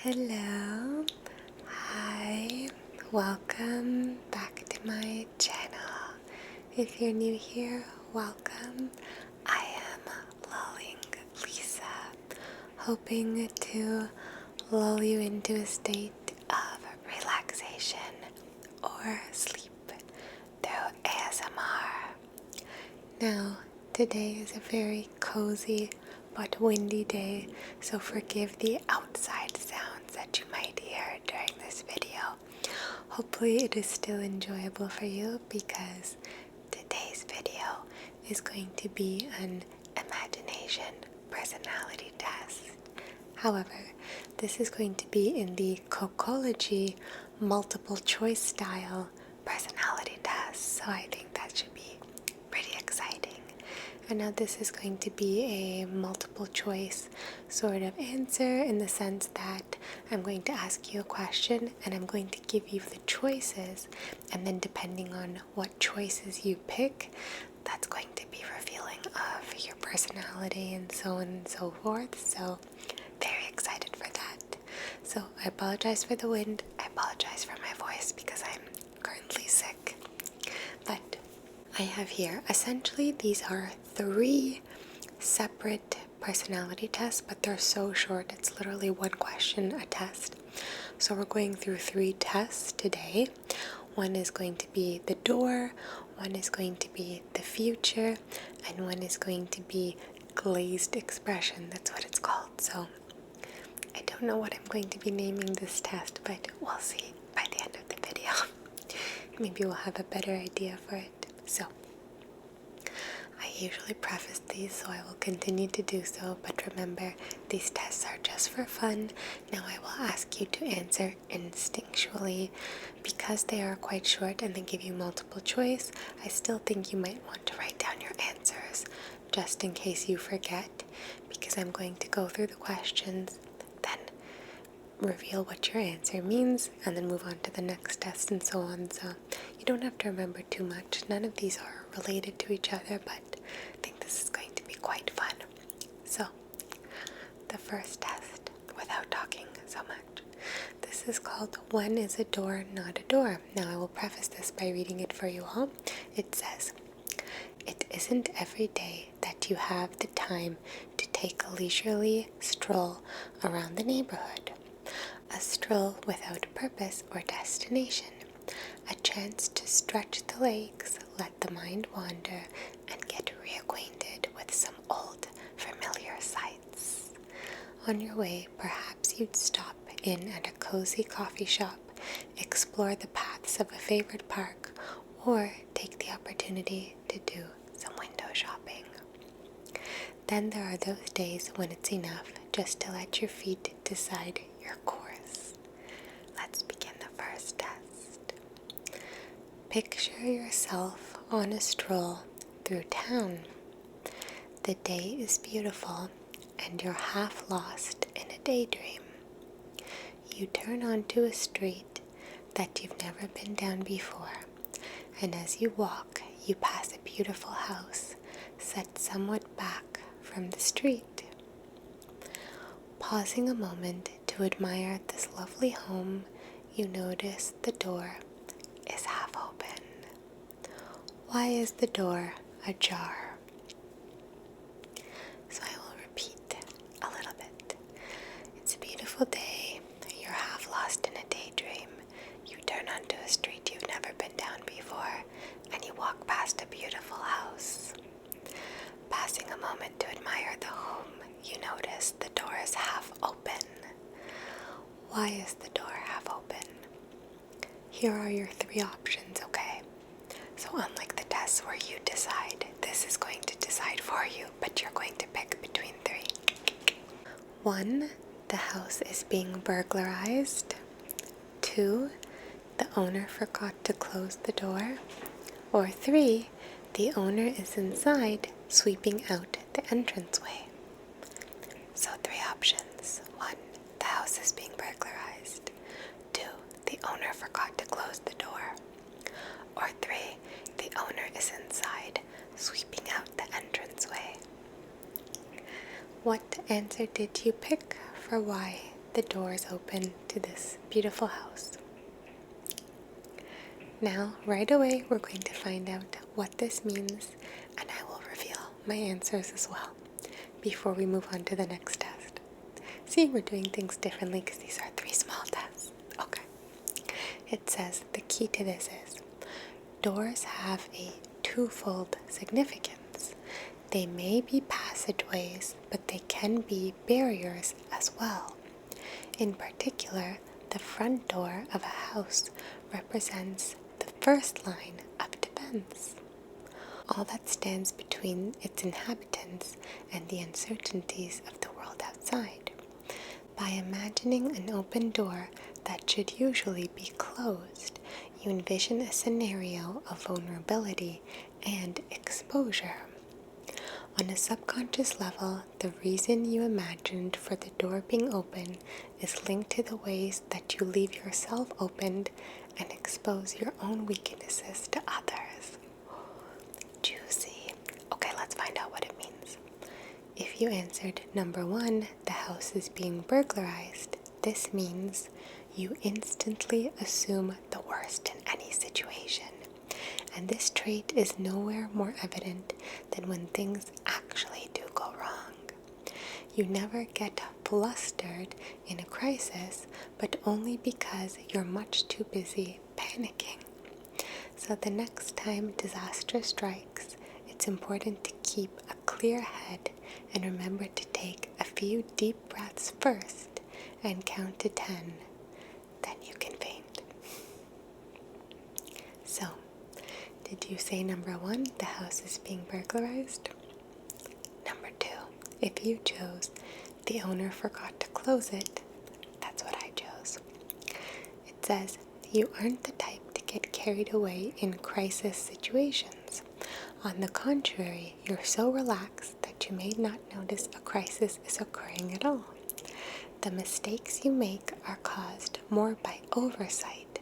Hello, hi, welcome back to my channel. If you're new here, welcome. I am lulling Lisa, hoping to lull you into a state of relaxation or sleep through ASMR. Now, today is a very cozy but windy day, so forgive the outside sounds that you might hear during this video. Hopefully it is still enjoyable for you because today's video is going to be an imagination personality test. However, this is going to be in the Kokology multiple choice style personality test, so I think that should be pretty exciting. And now this is going to be a multiple choice sort of answer in the sense that I'm going to ask you a question and I'm going to give you the choices, and then depending on what choices you pick, that's going to be revealing of your personality and so on and so forth. So very excited for that. So I apologize for the wind, I apologize for my voice because I'm currently sick, but I have here, essentially these are 3 separate personality tests, but they're so short, it's literally one question a test. So we're going through 3 tests today. One is going to be the door, one is going to be the future, and one is going to be glazed expression, that's what it's called. So I don't know what I'm going to be naming this test, but we'll see by the end of the video. Maybe we'll have a better idea for it. So, I usually preface these, so I will continue to do so, but remember, these tests are just for fun. Now I will ask you to answer instinctually. Because they are quite short and they give you multiple choice, I still think you might want to write down your answers, just in case you forget, because I'm going to go through the questions, then reveal what your answer means, and then move on to the next test and so on. So you don't have to remember too much. None of these are related to each other, but I think this is going to be quite fun. So the first test, without talking so much, this is called When is a Door Not a Door? Now I will preface this by reading it for you all. It says, "It isn't every day that you have the time to take a leisurely stroll around the neighborhood. A stroll without purpose or destination. A chance to stretch the legs, let the mind wander, and get reacquainted with some old, familiar sights. On your way, perhaps you'd stop in at a cozy coffee shop, explore the paths of a favorite park, or take the opportunity to do some window shopping. Then there are those days when it's enough just to let your feet decide your course." Let's begin the first test. Picture yourself on a stroll through town. The day is beautiful and you're half lost in a daydream. You turn onto a street that you've never been down before, and as you walk, you pass a beautiful house set somewhat back from the street. Pausing a moment to admire this lovely home, you notice the door is half open. Why is the door ajar? So I will repeat a little bit. It's a beautiful day. You're half lost in a daydream. You turn onto a street you've never been down before, and you walk past a beautiful house. Passing a moment to admire the home, you notice the door is half open. Why is the door half open? Here are your 3 options, okay? So unlike the tests where you decide, this is going to decide for you, but you're going to pick between 3. 1, the house is being burglarized. 2, the owner forgot to close the door. Or 3, the owner is inside sweeping out the entranceway. So 3 options. 1, the house is being burglarized. 2, the owner forgot to close the door. Or 3, the owner is inside sweeping out the entranceway. What answer did you pick for why the doors open to this beautiful house. Now, right away, we're going to find out what this means, and I will reveal my answers as well before we move on to the next test. See, we're doing things differently because these are 3 small tests. Okay. It says the key to this is doors have a twofold significance. They may be passageways, but they can be barriers as well. In particular, the front door of a house represents the first line of defense. All that stands between its inhabitants and the uncertainties of the world outside. By imagining an open door that should usually be closed, you envision a scenario of vulnerability and exposure. On a subconscious level, the reason you imagined for the door being open is linked to the ways that you leave yourself opened and expose your own weaknesses to others. Juicy. Okay, let's find out what it means. If you answered number 1, the house is being burglarized, this means you instantly assume the worst in any situation. And this trait is nowhere more evident than when things actually do go wrong. You never get flustered in a crisis, but only because you're much too busy panicking. So the next time disaster strikes, it's important to keep a clear head and remember to take a few deep breaths first and count to 10. Then you can faint. So, did you say number 1, the house is being burglarized? Number 2, if you chose, the owner forgot to close it, that's what I chose. It says, you aren't the type to get carried away in crisis situations. On the contrary, you're so relaxed that you may not notice a crisis is occurring at all. The mistakes you make are caused more by oversight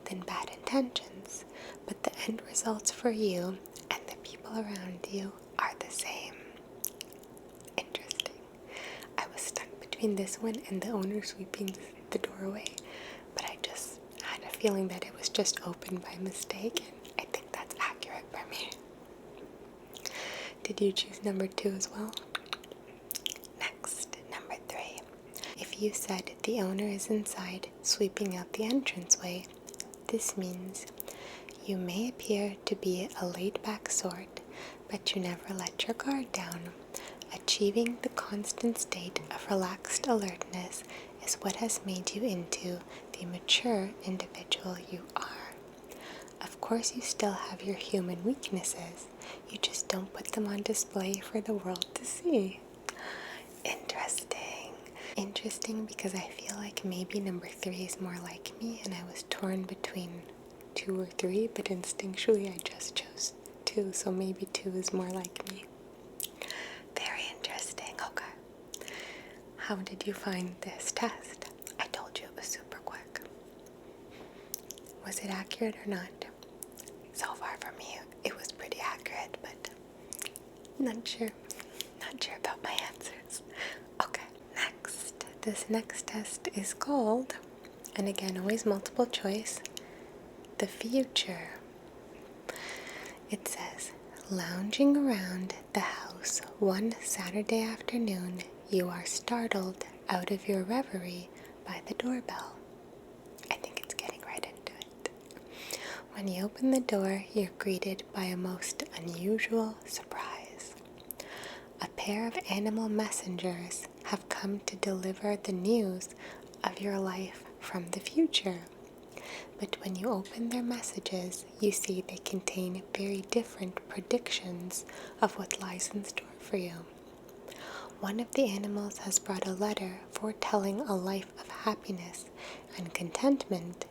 than bad intentions, but the end results for you and the people around you are the same. Interesting. I was stuck between this one and the owner sweeping the doorway, but I just had a feeling that it was just opened by mistake, and I think that's accurate for me. Did you choose number 2 as well? Next, number 3. If you said the owner is inside sweeping out the entranceway, this means you may appear to be a laid-back sort, but you never let your guard down. Achieving the constant state of relaxed alertness is what has made you into the mature individual you are. Of course, you still have your human weaknesses. You just don't put them on display for the world to see. Interesting because I feel like maybe number 3 is more like me, and I was torn between 2 or 3, but instinctually I just chose 2, so maybe 2 is more like me. Very interesting. Okay. How did you find this test? I told you it was super quick. Was it accurate or not? So far for me, it was pretty accurate, but not sure about my answers. Okay, next. This next test is called, and again, always multiple choice, the future. It says, lounging around the house one Saturday afternoon, you are startled out of your reverie by the doorbell. I think it's getting right into it. When you open the door, you're greeted by a most unusual surprise. A pair of animal messengers have come to deliver the news of your life from the future. But when you open their messages, you see they contain very different predictions of what lies in store for you. One of the animals has brought a letter foretelling a life of happiness and contentment.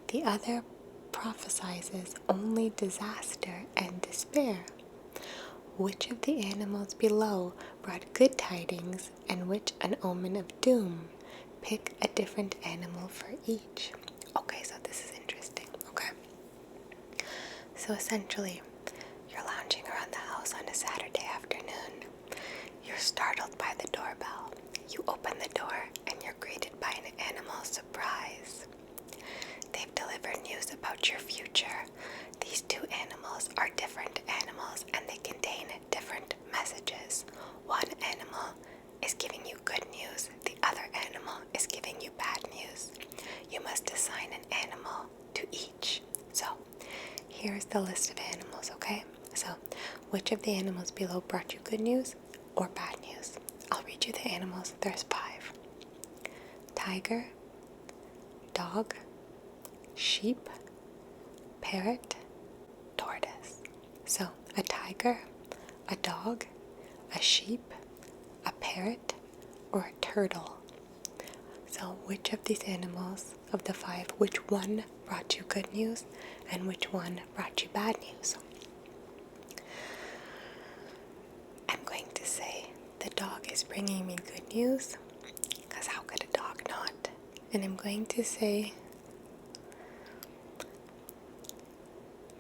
The other prophesies only disaster and despair. Which of the animals below brought good tidings and which an omen of doom? Pick a different animal for each. Okay, so this is interesting. Okay. So essentially, you're lounging around the house on a Saturday afternoon. You're startled by the doorbell. You open the door and you're greeted by an emotional surprise. They've delivered news about your future. These two animals are different animals and they contain different messages. One animal is giving you good news, the other animal is giving you bad news. You must assign an animal to each. So, here's the list of animals, okay? So, which of the animals below brought you good news or bad news? I'll read you the animals. There's 5. Tiger, dog, sheep, parrot, tortoise. So, a tiger, a dog, a sheep, a parrot, or a turtle. So, which of these animals of the 5, which one brought you good news and which one brought you bad news? I'm going to say the dog is bringing me good news, because how could a dog not? And I'm going to say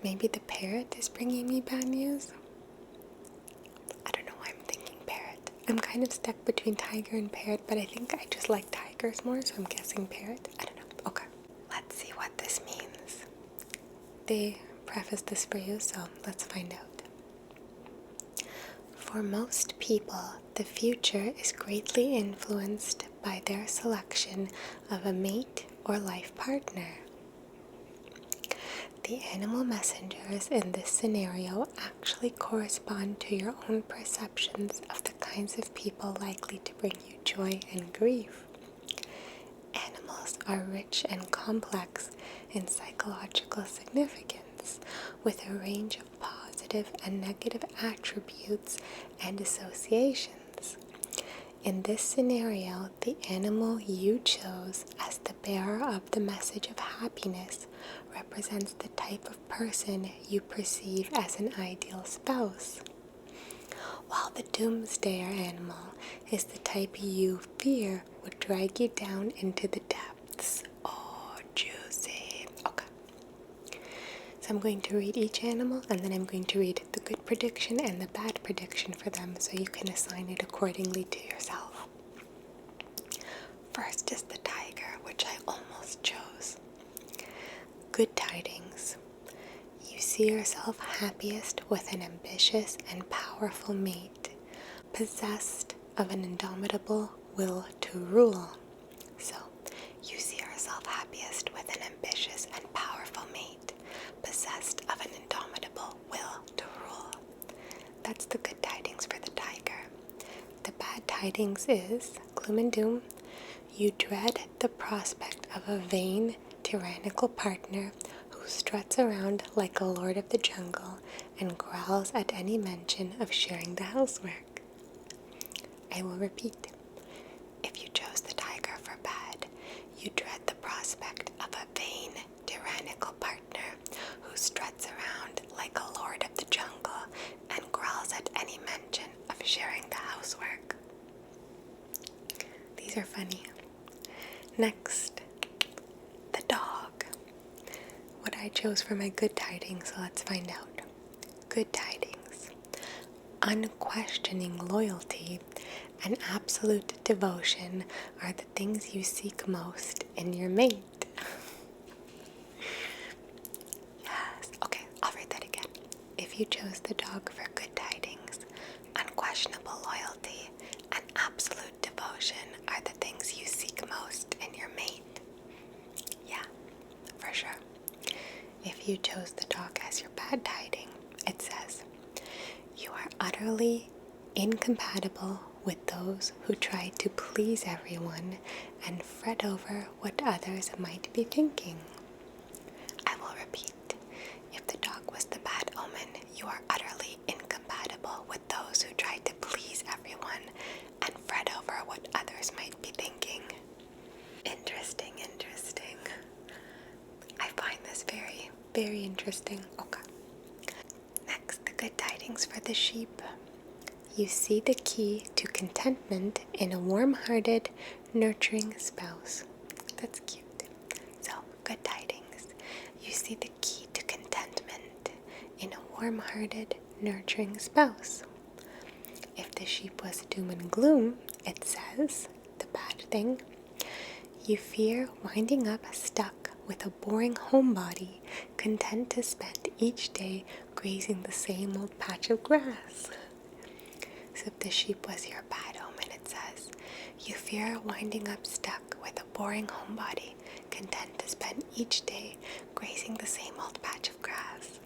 maybe the parrot is bringing me bad news. I don't know why I'm thinking parrot. I'm kind of stuck between tiger and parrot, but I think I just like tigers more, so I'm guessing parrot. I don't know. Okay. Let's see what this means. They prefaced this for you, so let's find out. For most people, the future is greatly influenced by their selection of a mate or life partner. The animal messengers in this scenario actually correspond to your own perceptions of the kinds of people likely to bring you joy and grief. Animals are rich and complex in psychological significance, with a range of positive and negative attributes and associations. In this scenario, the animal you chose as the bearer of the message of happiness represents the type of person you perceive as an ideal spouse, while the doomsdayer animal is the type you fear would drag you down into the depths. Oh, juicy. Okay. So I'm going to read each animal, and then I'm going to read the good prediction and the bad prediction for them so you can assign it accordingly to yourself. First is the tiger, which I almost chose. Good tidings. You see yourself happiest with an ambitious and powerful mate, possessed of an indomitable will to rule. So, you see yourself happiest with an ambitious and powerful mate, possessed of an indomitable will to rule. That's the good tidings for the tiger. The bad tidings is gloom and doom. You dread the prospect of a vain, tyrannical partner who struts around like a lord of the jungle and growls at any mention of sharing the housework. I will repeat. If you chose the tiger for bad, you dread the prospect of a vain, tyrannical partner who struts around like a lord of the jungle and growls at any mention of sharing the housework. These are funny. Next, the dog. What I chose for my good tidings, so let's find out. Good tidings. Unquestioning loyalty and absolute devotion are the things you seek most in your mate. Yes. Okay, I'll read that again. If you chose the dog for good tidings, unquestionable loyalty and absolute devotion are the things you seek most in your mate. Yeah, for sure. If you chose the dog as your bad tiding, it says, you are utterly incompatible with those who try to please everyone and fret over what others might be thinking. I will repeat. If the dog was the bad omen, you are utterly incompatible with those who try to please everyone and fret over what others might be thinking. Interesting. I find this very, very interesting. Okay. Next, the good tidings for the sheep. You see the key to contentment in a warm-hearted, nurturing spouse. That's cute. So, good tidings. You see the key to contentment in a warm-hearted, nurturing spouse. If the sheep was doom and gloom, it says, the bad thing, You fear winding up stuck with a boring homebody, content to spend each day grazing the same old patch of grass. So if the sheep was your bad omen, it says, you fear winding up stuck with a boring homebody, content to spend each day grazing the same old patch of grass.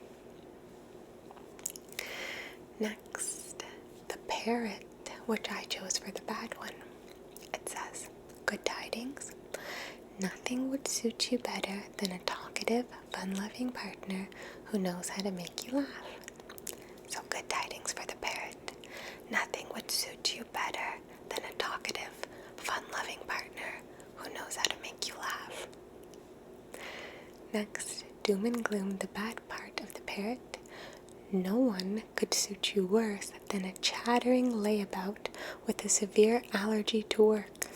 Next, the parrot, which I chose for the bad one. It says, good tidings. Nothing would suit you better than a talkative, fun-loving partner who knows how to make you laugh. So good tidings for the parrot. Nothing would suit you better than a talkative, fun-loving partner who knows how to make you laugh. Next, doom and gloom, the bad part of the parrot. No one could suit you worse than a chattering layabout with a severe allergy to work.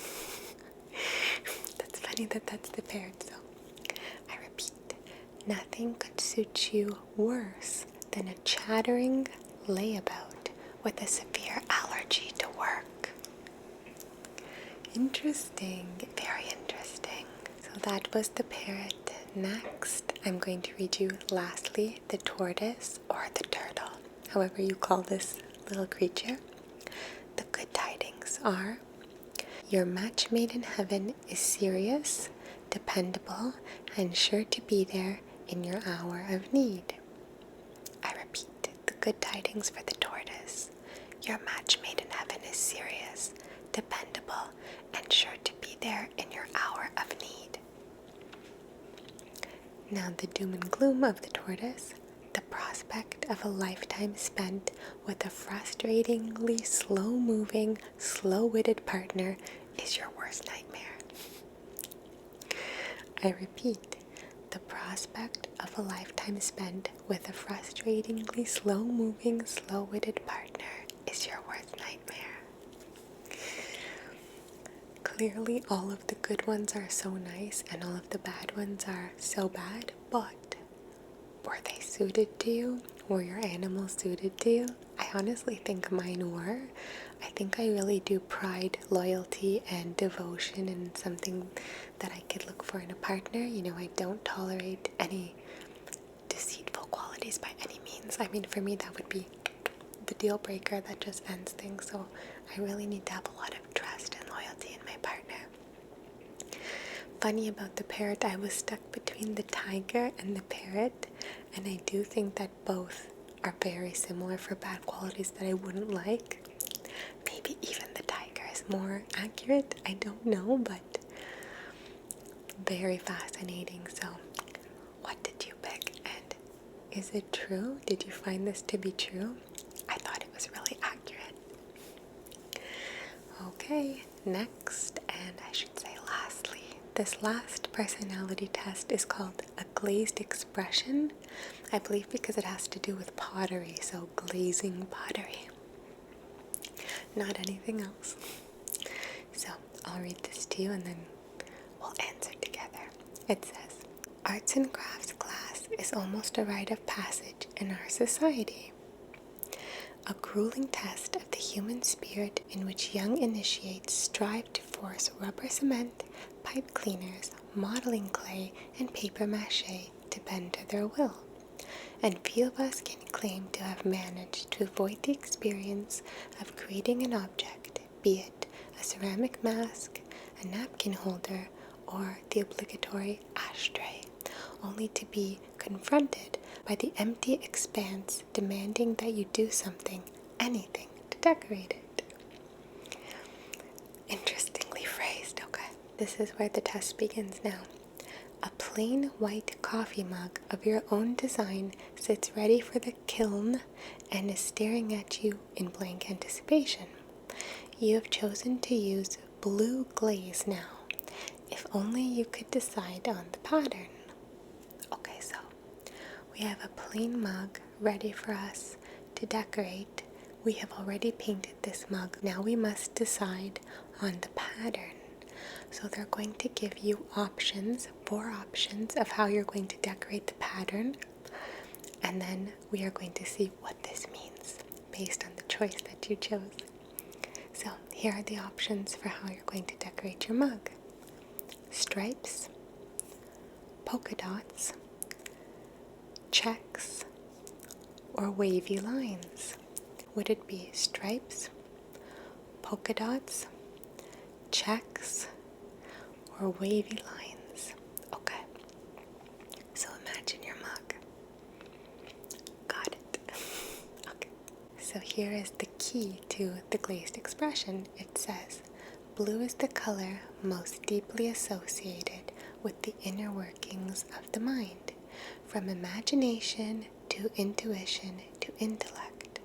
That's funny that's the parrot, so I repeat, nothing could suit you worse than a chattering layabout with a severe allergy to work. Interesting, very interesting. So that was the parrot. Next, I'm going to read you lastly the tortoise or the turtle, however you call this little creature. The good tidings are, your match made in heaven is serious, dependable, and sure to be there in your hour of need. I repeat, the good tidings for the tortoise. Your match made in heaven is serious, dependable, and sure to be there in your hour of need. Now the doom and gloom of the tortoise. The prospect of a lifetime spent with a frustratingly slow-moving, slow-witted partner is your worst nightmare. I repeat, the prospect of a lifetime spent with a frustratingly slow-moving, slow-witted partner is your worst nightmare. Clearly, all of the good ones are so nice and all of the bad ones are so bad, but were they suited to you? Were your animals suited to you? I honestly think mine were. I think I really do pride loyalty and devotion in something that I could look for in a partner. You know, I don't tolerate any deceitful qualities by any means. I mean, for me, that would be the deal breaker that just ends things. So I really need to have a lot of trust and loyalty in my partner. Funny about the parrot, I was stuck between the tiger and the parrot, and I do think that both are very similar for bad qualities that I wouldn't like. Maybe even the tiger is more accurate, I don't know, but very fascinating. So what did you pick, and is it true? Did you find this to be true? I thought it was really accurate. Okay, next, and I should say lastly, this last personality test is called a glazed expression, I believe because it has to do with pottery, so glazing pottery, not anything else. So I'll read this to you and then we'll answer together. It says, arts and crafts class is almost a rite of passage in our society. A grueling test of the human spirit in which young initiates strive to force rubber cement, pipe cleaners, modeling clay, and paper mache to bend to their will. And few of us can claim to have managed to avoid the experience of creating an object, be it a ceramic mask, a napkin holder, or the obligatory ashtray, only to be confronted by the empty expanse demanding that you do something, anything, to decorate it. Interestingly phrased, okay. This is where the test begins now. A plain white coffee mug of your own design sits ready for the kiln and is staring at you in blank anticipation. You have chosen to use blue glaze now. If only you could decide on the pattern. Okay, so we have a plain mug ready for us to decorate. We have already painted this mug. Now we must decide on the pattern. So they're going to give you options, 4 options of how you're going to decorate the pattern. And then we are going to see what this means based on the choice that you chose. So here are the options for how you're going to decorate your mug. stripes, polka dots, checks, or wavy lines? Would it be stripes, polka dots, checks, or wavy lines? Okay, so imagine your mug. Got it. Okay, so here is the key to the glazed expression. It says, blue is the color most deeply associated with the inner workings of the mind, from imagination to intuition to intellect.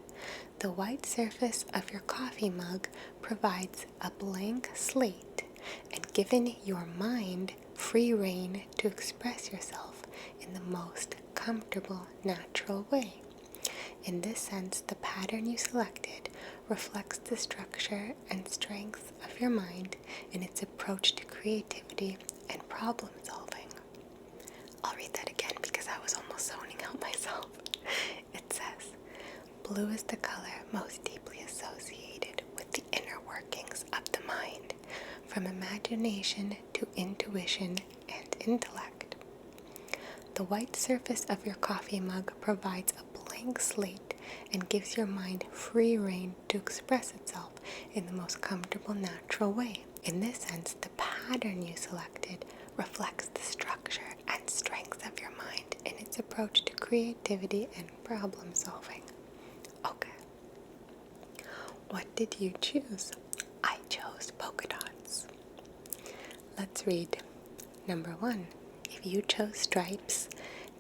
The white surface of your coffee mug provides a blank slate and given your mind free rein to express yourself in the most comfortable, natural way. In this sense, the pattern you selected reflects the structure and strength of your mind in its approach to creativity and problem solving. I'll read that again because I was almost zoning out myself. It says, blue is the color most deeply associated with the inner workings of the mind, from imagination to intuition and intellect. The white surface of your coffee mug provides a blank slate and gives your mind free rein to express itself in the most comfortable, natural way. In this sense, the pattern you selected reflects the structure and strength of your mind in its approach to creativity and problem solving. Okay. What did you choose? I chose polka dots. Let's read. Number 1. If you chose stripes,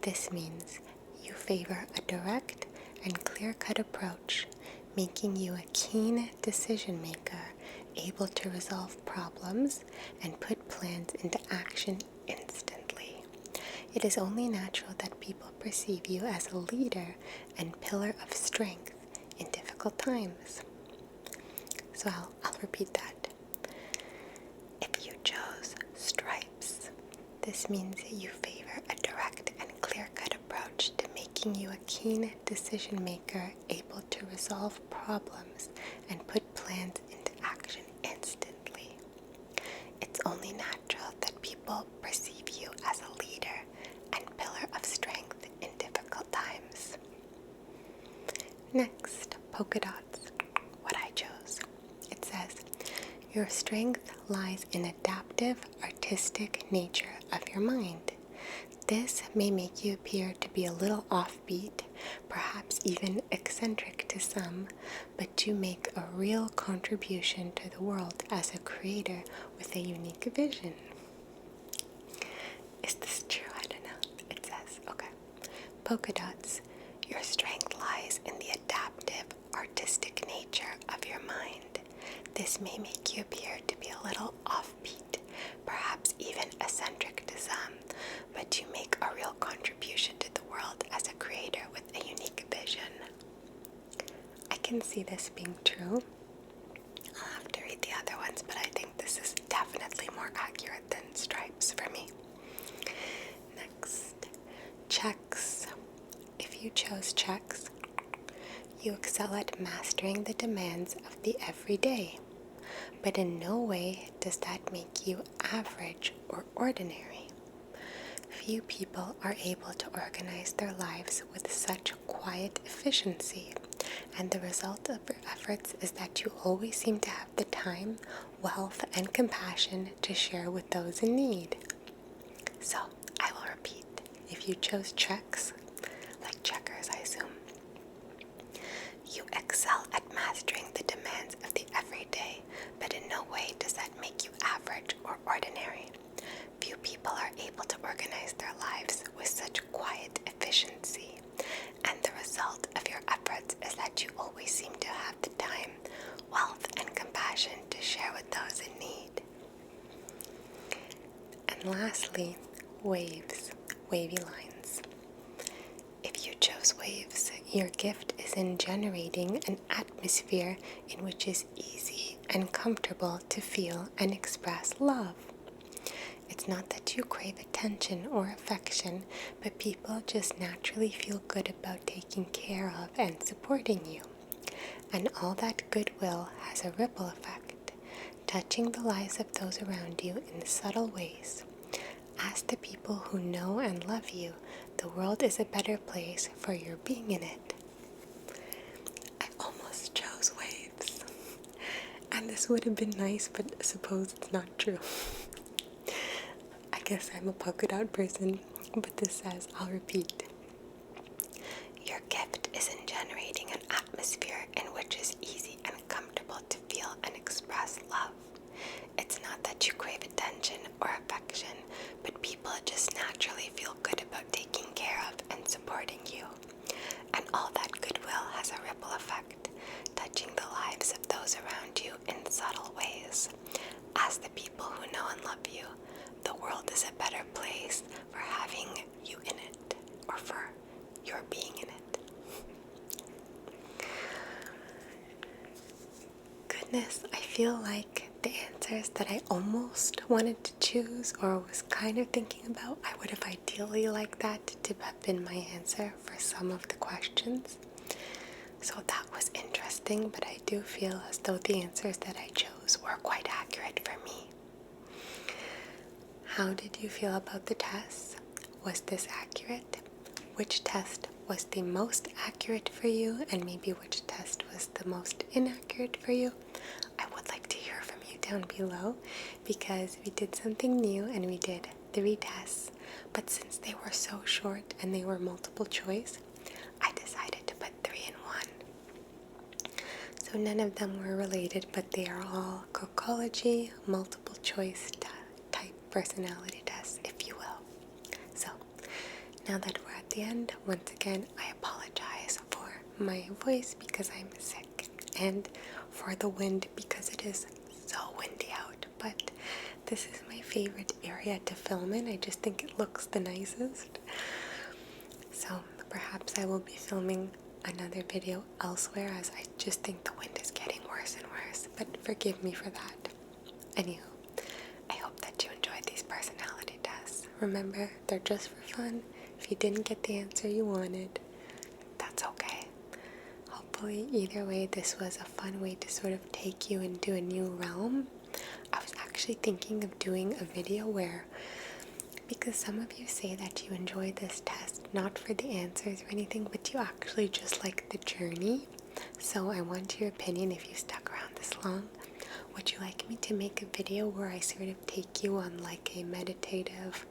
this means you favor a direct and clear-cut approach, making you a keen decision maker, able to resolve problems and put plans into action instantly. It is only natural that people perceive you as a leader and pillar of strength in difficult times. So I'll repeat that. If you chose stripes, this means that you favor a direct and clear-cut approach to making you a keen decision maker, able to resolve problems and put plans into action instantly. It's only natural that people perceive you as a leader and pillar of strength in difficult times. Next, polka dots. What I chose. It says, your strength lies in adaptive, artistic nature of your mind. This may make you appear to be a little offbeat, perhaps even eccentric to some, but you make a real contribution to the world as a creator with a unique vision. Is this true? I don't know. It says, okay. Polka dots. Your strength lies in the adaptive, artistic nature of your mind. This may make you appear to be a little offbeat, perhaps even eccentric to some, but you make a real contribution to the world as a creator with a unique vision. I can see this being true. I'll have to read the other ones, but I think this is definitely more accurate than stripes for me. Next, checks. If you chose checks, you excel at mastering the demands of the everyday, but in no way does that make you average or ordinary. Few people are able to organize their lives with such quiet efficiency, and the result of your efforts is that you always seem to have the time, wealth, and compassion to share with those in need. So, I will repeat. If you chose checks, like checkers, I assume, you excel at mastering the demands of the everyday, but in no way does that make you average or ordinary. Few people are able to organize their lives with such quiet efficiency, and the result of your efforts is that you always seem to have the time, wealth, and compassion to share with those in need. And lastly, waves, wavy lines. If you chose waves, your gift is in generating an atmosphere in which is easy and comfortable to feel and express love. It's not that you crave attention or affection, but people just naturally feel good about taking care of and supporting you. And all that goodwill has a ripple effect, touching the lives of those around you in subtle ways. Ask the people who know and love you. The world is a better place for your being in it. I almost chose waves. And this would have been nice, but I suppose it's not true. I guess I'm a polka dot person, but this says, I'll repeat. Your gift is in generating an atmosphere in which is easy and comfortable to feel and express love. It's not that you crave attention or affection, but people just naturally feel good about taking care of and supporting you. And all that goodwill has a ripple effect, touching the lives of those around you in subtle ways. Ask the people who know and love you. The world is a better place for having you in it, or for your being in it. Goodness, I feel like the answers that I almost wanted to choose or was kind of thinking about, I would have ideally liked that to have been my answer for some of the questions. So that was interesting, but I do feel as though the answers that I chose were quite accurate for me. How did you feel about the tests? Was this accurate? Which test was the most accurate for you, and maybe which test was the most inaccurate for you? I would like to hear from you down below, because we did something new and we did 3 tests, but since they were so short and they were multiple choice, I decided to put 3 in 1. So none of them were related, but they are all Kokology multiple choice type personality tests, if you will. So now that we're at the end, once again, I apologize for my voice because I'm sick, and for the wind because it is so windy out. But this is my favorite area to film in. I just think it looks the nicest. So perhaps I will be filming another video elsewhere, as I just think the wind is getting worse and worse. But forgive me for that. Anywho, I hope that you enjoyed these personality tests. Remember, they're just for fun. If you didn't get the answer you wanted, that's okay. Hopefully, either way, this was a fun way to sort of take you into a new realm. I was actually thinking of doing a video where, because some of you say that you enjoy this test, not for the answers or anything, but you actually just like the journey. So I want your opinion if you stuck around this long. Would you like me to make a video where I sort of take you on like a meditative,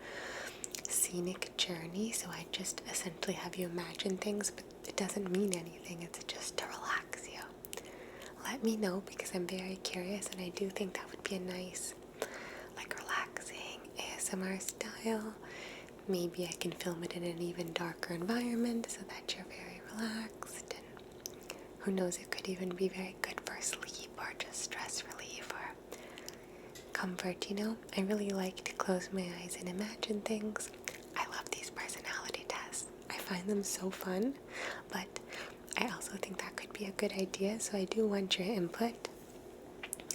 scenic journey? So I just essentially have you imagine things, but it doesn't mean anything. It's just to relax you. Let me know, because I'm very curious, and I do think that would be a nice, like, relaxing ASMR style. Maybe I can film it in an even darker environment so that you're very relaxed, and who knows, it could even be very good for sleep or just stress relief or comfort, you know? I really like to close my eyes and imagine things. I love these personality tests. I find them so fun, but I also think that could be a good idea, so I do want your input.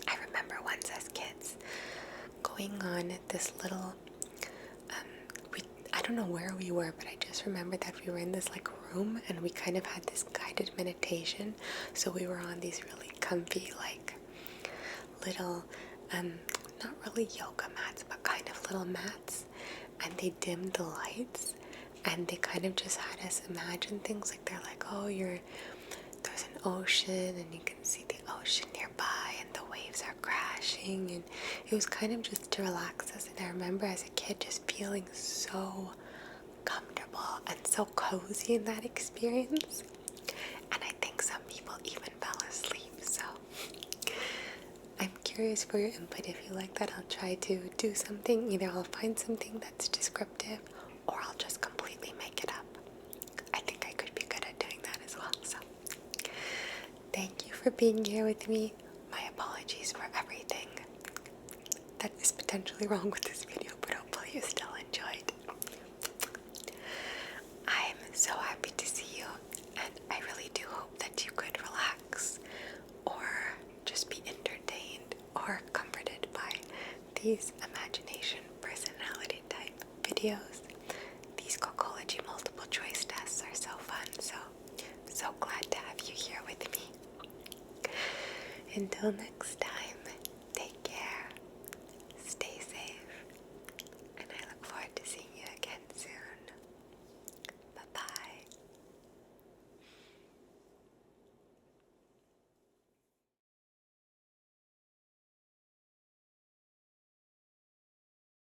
I remember once as kids going on this little, I don't know where we were, but I just remember that we were in this like room and we kind of had this guided meditation. So we were on these really comfy, like little, not really yoga mats, but kind of little mats, and they dimmed the lights. And they kind of just had us imagine things, like they're like, oh, there's an ocean and you can see the ocean nearby and the waves are crashing, and it was kind of just to relax us. And I remember as a kid just feeling so comfortable and so cozy in that experience. And I think some people even fell asleep, so I'm curious for your input. If you like that, I'll try to do something. Either I'll find something that's descriptive, or I'll just completely make it up. I think I could be good at doing that as well. So thank you for being here with me. My apologies for everything that is potentially wrong with this video, but hopefully you still enjoyed. I'm so happy to see you, and I really do hope that you could relax or just be entertained or comforted by these imagination personality type videos. These Kokology multiple choice tests are so fun, so glad to have you here with me. Until next time.